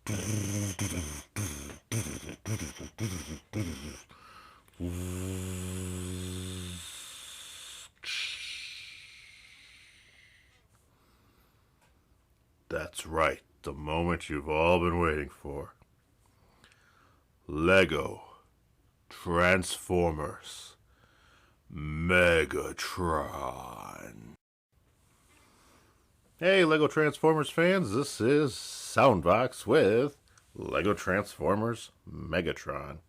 That's right, the moment you've all been waiting for. Lego Transformers Megatron. Hey, Lego Transformers fans, this is Soundbox with Lego Transformers Megatron.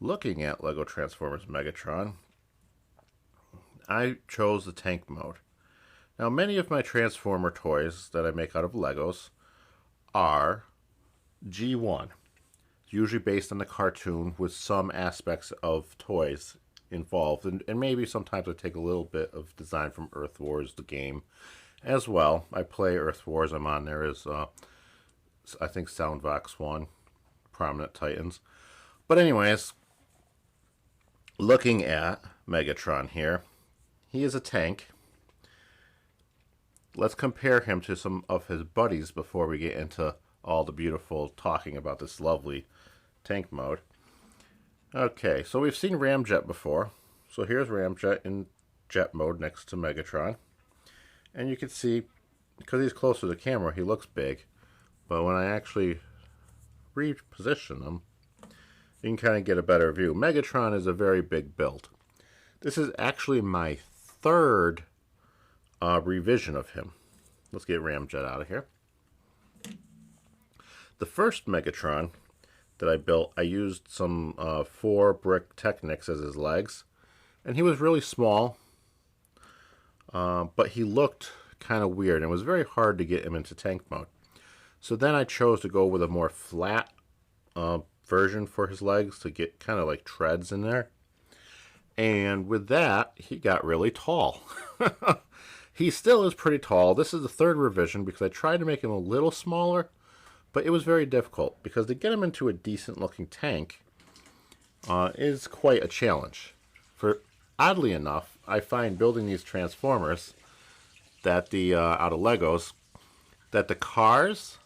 Looking at Lego Transformers Megatron, I chose the tank mode. Now, many of my Transformer toys that I make out of Legos are G1, usually based on the cartoon with some aspects of toys involved, and maybe sometimes I take a little bit of design from Earth Wars, the game, as well. I play Earth Wars. I'm on there as, I think, Soundvox 1, Prominent Titans. But anyways, looking at Megatron here, he is a tank. Let's compare him to some of his buddies before we get into all the beautiful talking about this lovely tank mode. Okay, so we've seen Ramjet before. So here's Ramjet in jet mode next to Megatron. And you can see, because he's close to the camera, he looks big. But when I actually reposition him, you can kind of get a better view. Megatron is a very big build. This is actually my third revision of him. Let's get Ramjet out of here. The first Megatron that I built, I used some 4 brick Technics as his legs, and he was really small, but he looked kind of weird, and it was very hard to get him into tank mode. So then I chose to go with a more flat version for his legs to get kind of like treads in there, and with that he got really tall. He still is pretty tall. This is the third revision because I tried to make him a little smaller, but it was very difficult because to get him into a decent looking tank is quite a challenge. For oddly enough, I find building these Transformers that out of Legos, that the cars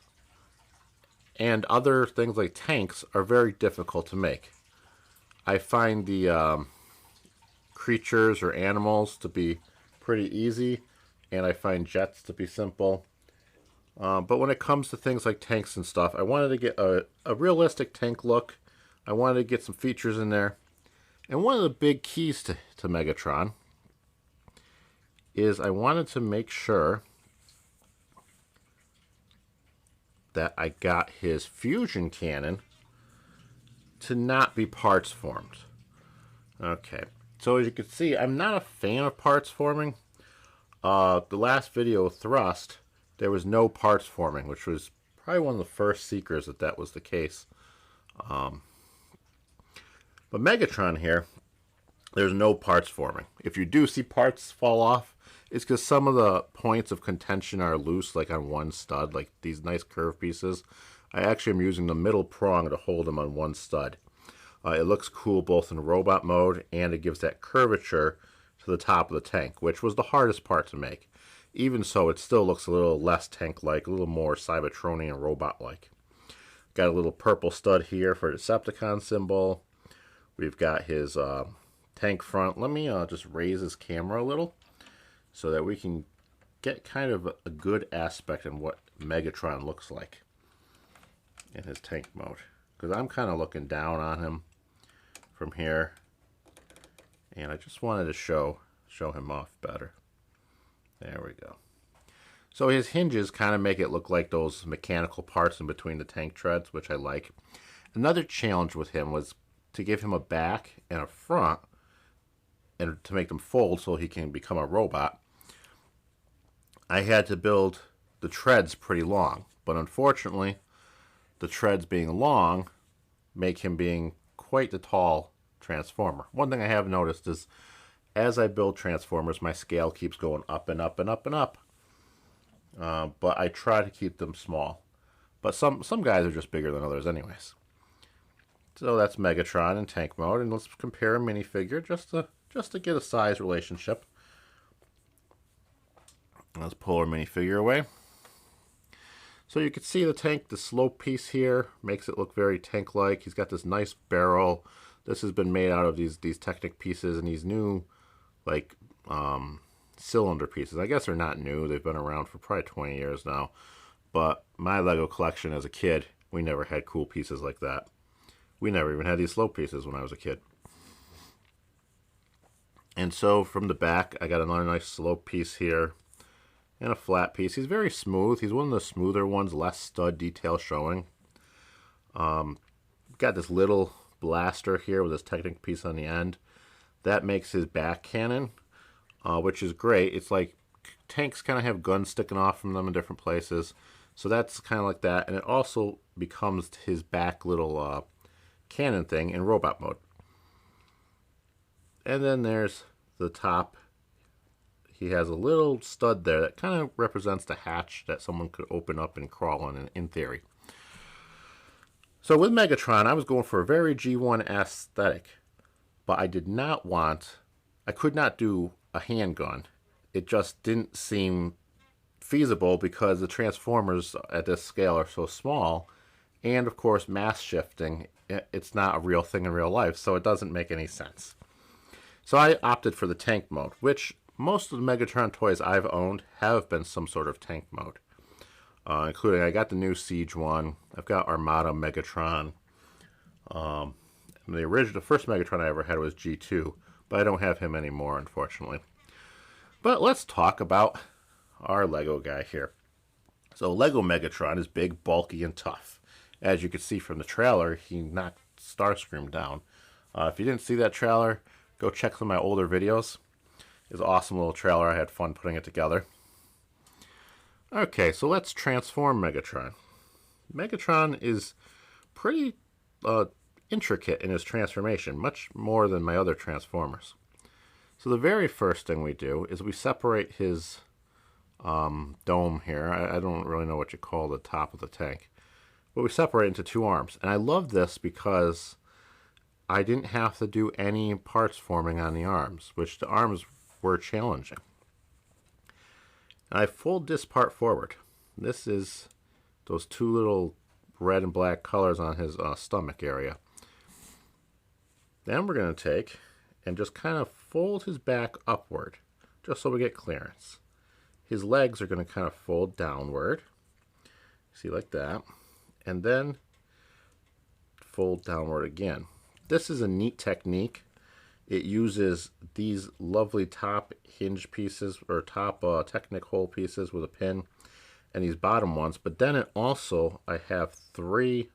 and other things like tanks are very difficult to make. I find the creatures or animals to be pretty easy, and I find jets to be simple. But when it comes to things like tanks and stuff, I wanted to get a realistic tank look. I wanted to get some features in there. And one of the big keys to Megatron is I wanted to make sure that I got his fusion cannon to not be parts formed. Okay, so as you can see, I'm not a fan of parts forming. The last video, Thrust, there was no parts forming, which was probably one of the first seekers that was the case. But Megatron here, there's no parts forming. If you do see parts fall off, it's because some of the points of contention are loose, like on one stud, like these nice curved pieces. I actually am using the middle prong to hold them on one stud. It looks cool both in robot mode, and it gives that curvature to the top of the tank, which was the hardest part to make. Even so, it still looks a little less tank-like, a little more Cybertronian robot-like. Got a little purple stud here for Decepticon symbol. We've got his tank front. Let me just raise his camera a little so that we can get kind of a good aspect in what Megatron looks like in his tank mode. Because I'm kind of looking down on him from here, and I just wanted to show him off better. There we go. So his hinges kind of make it look like those mechanical parts in between the tank treads, which I like. Another challenge with him was to give him a back and a front, and to make them fold so he can become a robot. I had to build the treads pretty long, but unfortunately, the treads being long make him being quite the tall Transformer. One thing I have noticed is as I build Transformers, my scale keeps going up and up and up and up. But I try to keep them small. But some guys are just bigger than others anyways. So that's Megatron in tank mode, and let's compare a minifigure just to get a size relationship. Let's pull our minifigure away. So you can see the tank, the slope piece here makes it look very tank-like. He's got this nice barrel. This has been made out of these Technic pieces and these new like cylinder pieces. I guess they're not new. They've been around for probably 20 years now. But my Lego collection as a kid, we never had cool pieces like that. We never even had these slope pieces when I was a kid. And so from the back, I got another nice slope piece here and a flat piece. He's very smooth. He's one of the smoother ones, less stud detail showing. Got this little blaster here with this Technic piece on the end. That makes his back cannon, which is great. It's like tanks kind of have guns sticking off from them in different places. So that's kind of like that. And it also becomes his back little cannon thing in robot mode. And then there's the top. He has a little stud there that kind of represents the hatch that someone could open up and crawl in theory. So with Megatron, I was going for a very G1 aesthetic, but I could not do a handgun. It just didn't seem feasible because the Transformers at this scale are so small, and of course mass shifting, it's not a real thing in real life, so it doesn't make any sense. So I opted for the tank mode, which most of the Megatron toys I've owned have been some sort of tank mode. Including, I got the new Siege one. I've got Armada Megatron. The first Megatron I ever had was G2, but I don't have him anymore, unfortunately. But let's talk about our Lego guy here. So Lego Megatron is big, bulky, and tough. As you can see from the trailer, he knocked Starscream down. If you didn't see that trailer, go check some of my older videos. It's an awesome little trailer. I had fun putting it together. Okay, so let's transform Megatron. Megatron is pretty intricate in his transformation, much more than my other Transformers. So the very first thing we do is we separate his dome here. I don't really know what you call the top of the tank. But we separate into two arms. And I love this because I didn't have to do any parts forming on the arms, which the arms were challenging. And I fold this part forward. This is those two little red and black colors on his stomach area. Then we're going to take and just kind of fold his back upward, just so we get clearance. His legs are going to kind of fold downward. See, like that. And then fold downward again. This is a neat technique. It uses these lovely top hinge pieces, or top Technic hole pieces with a pin, and these bottom ones. But then it also, I have three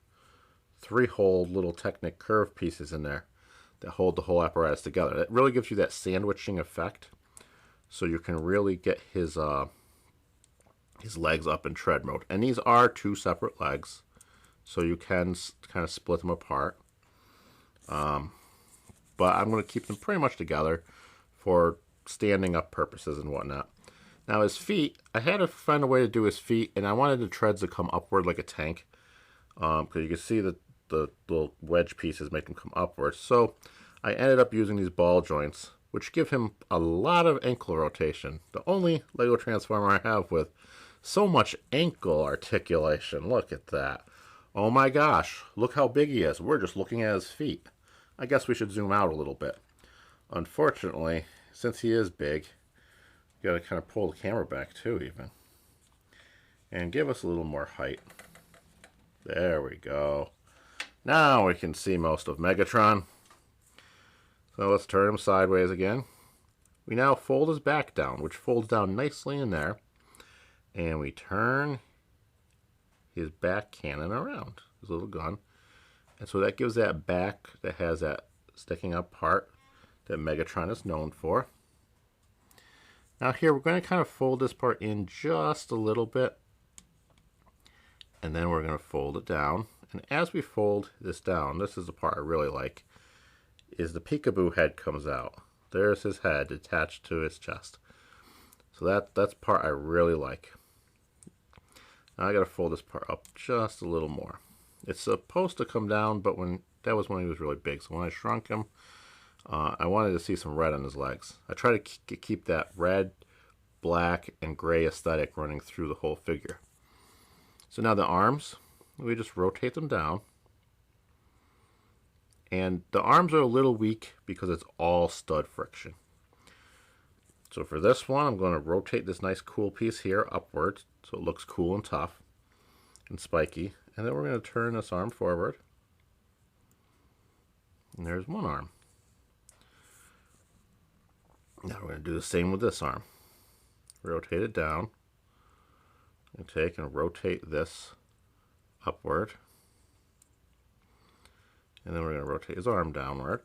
hole little Technic curve pieces in there that hold the whole apparatus together. It really gives you that sandwiching effect, so you can really get his legs up in tread mode. And these are two separate legs, so you can kind of split them apart. But I'm going to keep them pretty much together for standing up purposes and whatnot. Now his feet, I had to find a way to do his feet, and I wanted the treads to come upward like a tank, because you can see that the little wedge pieces make them come upward. So I ended up using these ball joints, which give him a lot of ankle rotation. The only Lego Transformer I have with so much ankle articulation. Look at that. Oh my gosh, look how big he is. We're just looking at his feet. I guess we should zoom out a little bit. Unfortunately, since he is big, you gotta kind of pull the camera back too, even. And give us a little more height. There we go. Now we can see most of Megatron. So let's turn him sideways again. We now fold his back down, which folds down nicely in there. And we turn his back cannon around, his little gun. And so that gives that back that has that sticking up part that Megatron is known for. Now here we're going to kind of fold this part in just a little bit. And then we're going to fold it down. And as we fold this down, this is the part I really like, is the peekaboo head comes out. There's his head attached to his chest. So that's the part I really like. Now I got to fold this part up just a little more. It's supposed to come down, but that was when he was really big. So when I shrunk him, I wanted to see some red on his legs. I try to keep that red, black, and gray aesthetic running through the whole figure. So now the arms, we just rotate them down. And the arms are a little weak because it's all stud friction. So for this one, I'm going to rotate this nice cool piece here upwards so it looks cool and tough and spiky. And then we're going to turn this arm forward. And there's one arm. Now we're going to do the same with this arm. Rotate it down. And take and rotate this upward. And then we're going to rotate his arm downward.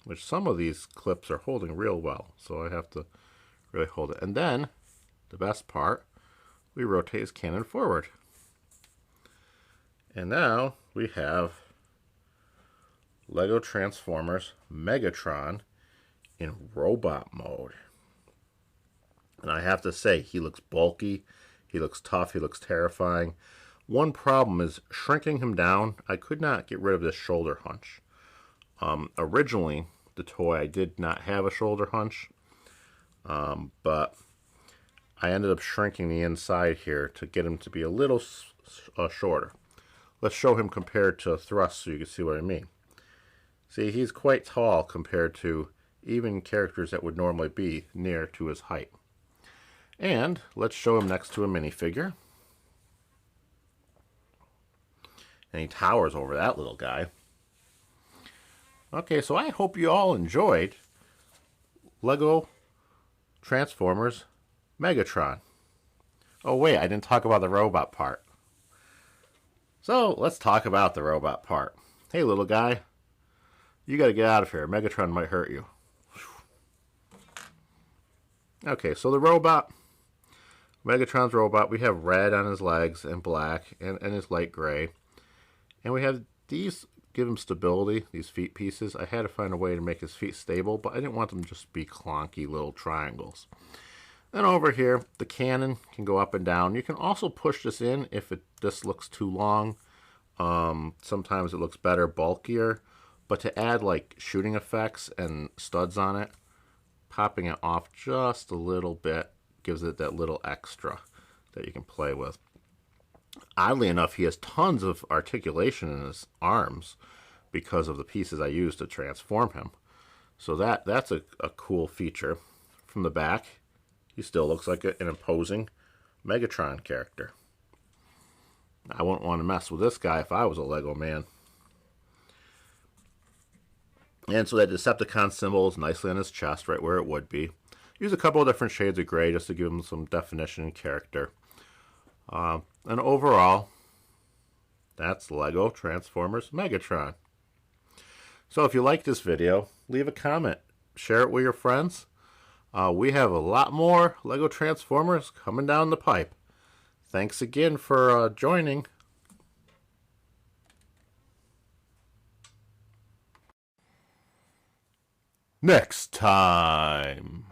Which some of these clips are holding real well, so I have to really hold it. And then, the best part, we rotate his cannon forward. And now we have Lego Transformers Megatron in robot mode. And I have to say, he looks bulky, he looks tough, he looks terrifying. One problem is shrinking him down. I could not get rid of this shoulder hunch. Originally, the toy, I did not have a shoulder hunch, but I ended up shrinking the inside here to get him to be a little shorter. Let's show him compared to thrust so you can see what I mean. See, he's quite tall compared to even characters that would normally be near to his height. And let's show him next to a minifigure. And he towers over that little guy. Okay, so I hope you all enjoyed Lego Transformers Megatron. Oh wait, I didn't talk about the robot part. So let's talk about the robot part. Hey little guy, you gotta get out of here. Megatron might hurt you. Okay, so the robot, Megatron's robot, we have red on his legs and black and his light gray. And we have these give him stability, these feet pieces. I had to find a way to make his feet stable, but I didn't want them to just be clunky little triangles. Then over here, the cannon can go up and down. You can also push this in if this looks too long. Sometimes it looks better, bulkier. But to add like shooting effects and studs on it, popping it off just a little bit gives it that little extra that you can play with. Oddly enough, he has tons of articulation in his arms because of the pieces I used to transform him. So that's a cool feature. From the back, he still looks like an imposing Megatron character. I wouldn't want to mess with this guy if I was a Lego man. And so that Decepticon symbol is nicely on his chest, right where it would be. Use a couple of different shades of gray just to give him some definition and character. And overall, that's Lego Transformers Megatron. So if you like this video, leave a comment. Share it with your friends. We have a lot more Lego Transformers coming down the pipe. Thanks again for joining. Next time.